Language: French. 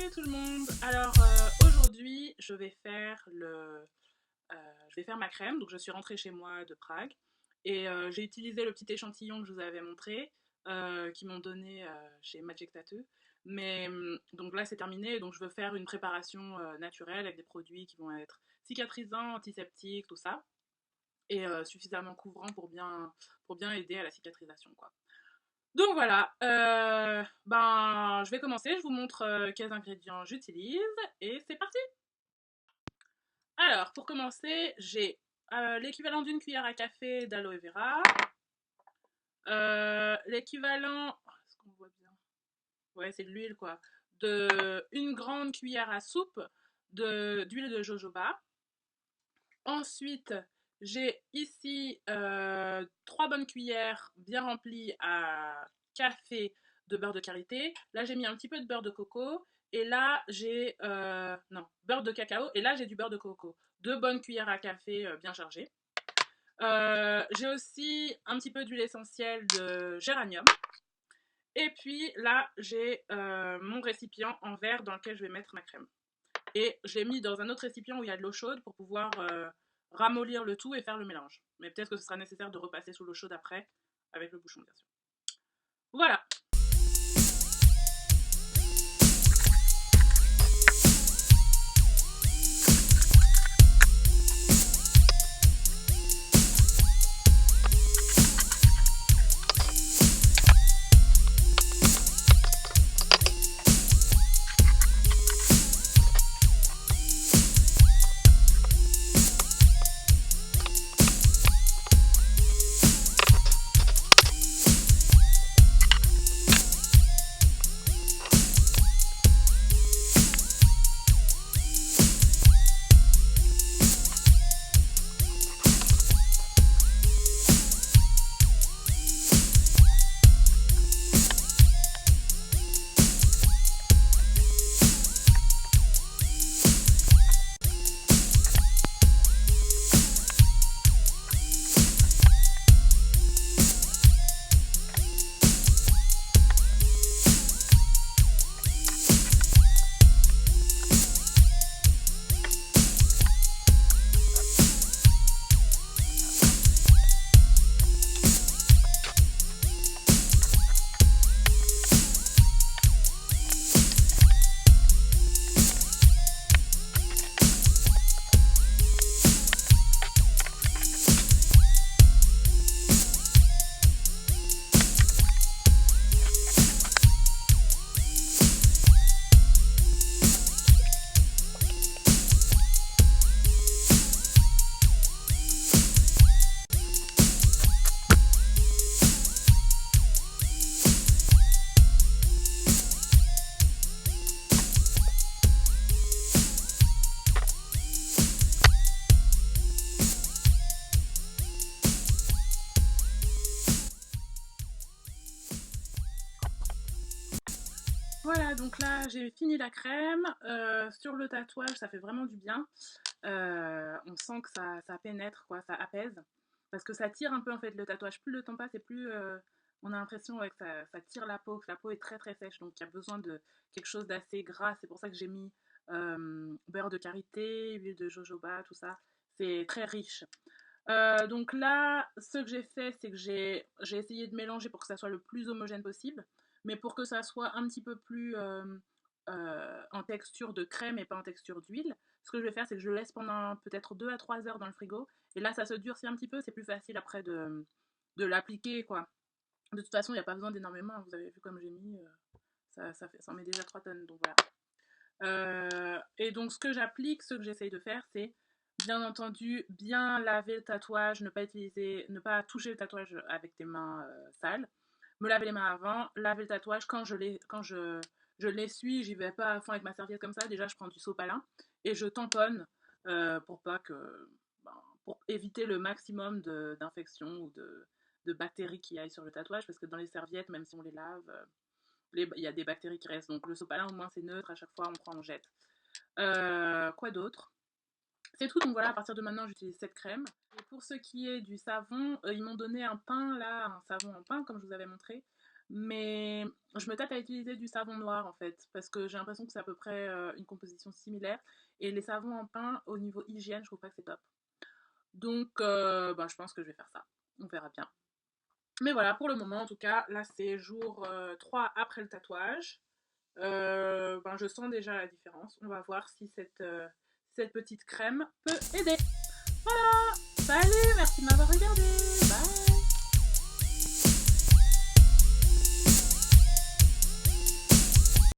Salut tout le monde. Alors aujourd'hui je vais faire ma crème. Donc je suis rentrée chez moi de Prague et j'ai utilisé le petit échantillon que je vous avais montré, qu'ils m'ont donné chez Magic Tattoo. Mais donc là c'est terminé. Donc je veux faire une préparation naturelle avec des produits qui vont être cicatrisants, antiseptiques, tout ça, et suffisamment couvrants pour bien aider à la cicatrisation, quoi. Donc voilà, je vais commencer, je vous montre quels ingrédients j'utilise et c'est parti. Alors, pour commencer, j'ai l'équivalent d'une cuillère à café d'aloe vera, l'équivalent, est-ce qu'on voit bien? Ouais, c'est de l'huile quoi, de une grande cuillère à soupe d'huile de jojoba. Ensuite, j'ai ici 3 bonnes cuillères bien remplies à café de beurre de karité. Là, j'ai mis un petit peu de beurre de coco. Et là, j'ai... non, beurre de cacao. Et là, j'ai du beurre de coco. 2 bonnes cuillères à café bien chargées. J'ai aussi un petit peu d'huile essentielle de géranium. Et puis là, j'ai mon récipient en verre dans lequel je vais mettre ma crème. Et je l'ai mis dans un autre récipient où il y a de l'eau chaude pour pouvoir ramollir le tout et faire le mélange. Mais peut-être que ce sera nécessaire de repasser sous l'eau chaude après, avec le bouchon bien sûr. Voilà. Voilà, donc là j'ai fini la crème. Sur le tatouage, ça fait vraiment du bien. On sent que ça pénètre, quoi, ça apaise. Parce que ça tire un peu en fait le tatouage. Plus le temps passe et plus on a l'impression que ça tire la peau, que la peau est très très sèche. Donc il y a besoin de quelque chose d'assez gras. C'est pour ça que j'ai mis beurre de karité, huile de jojoba, tout ça. C'est très riche. Donc là, ce que j'ai fait, c'est que j'ai essayé de mélanger pour que ça soit le plus homogène possible, mais pour que ça soit un petit peu plus en texture de crème et pas en texture d'huile. Ce que je vais faire, c'est que je le laisse pendant peut-être 2 à 3 heures dans le frigo, et là, ça se durcit un petit peu, c'est plus facile après de l'appliquer, quoi. De toute façon, il n'y a pas besoin d'énormément, vous avez vu comme j'ai mis, ça en met déjà 3 tonnes, donc voilà. Et donc ce que j'applique, ce que j'essaye de faire, c'est bien entendu bien laver le tatouage, ne pas toucher le tatouage avec des mains sales, me laver les mains avant, laver le tatouage quand je l'essuie, j'y vais pas à fond avec ma serviette comme ça, déjà je prends du sopalin et je tamponne pour pas que ben, pour éviter le maximum d'infections ou de bactéries qui aillent sur le tatouage, parce que dans les serviettes, même si on les lave, il y a des bactéries qui restent. Donc le sopalin, au moins, c'est neutre. À chaque fois, on prend, on jette. Quoi d'autre? C'est tout. Donc voilà, à partir de maintenant, j'utilise cette crème. Et pour ce qui est du savon, ils m'ont donné un pain, là, un savon en pain, comme je vous avais montré. Mais je me tâte à utiliser du savon noir en fait, parce que j'ai l'impression que c'est à peu près une composition similaire. Et les savons en pain, au niveau hygiène, je trouve pas que c'est top. Donc, ben, je pense que je vais faire ça. On verra bien. Mais voilà, pour le moment, en tout cas, là, c'est jour 3 après le tatouage. Ben, je sens déjà la différence. On va voir si cette petite crème peut aider. Voilà, salut, merci de m'avoir regardé.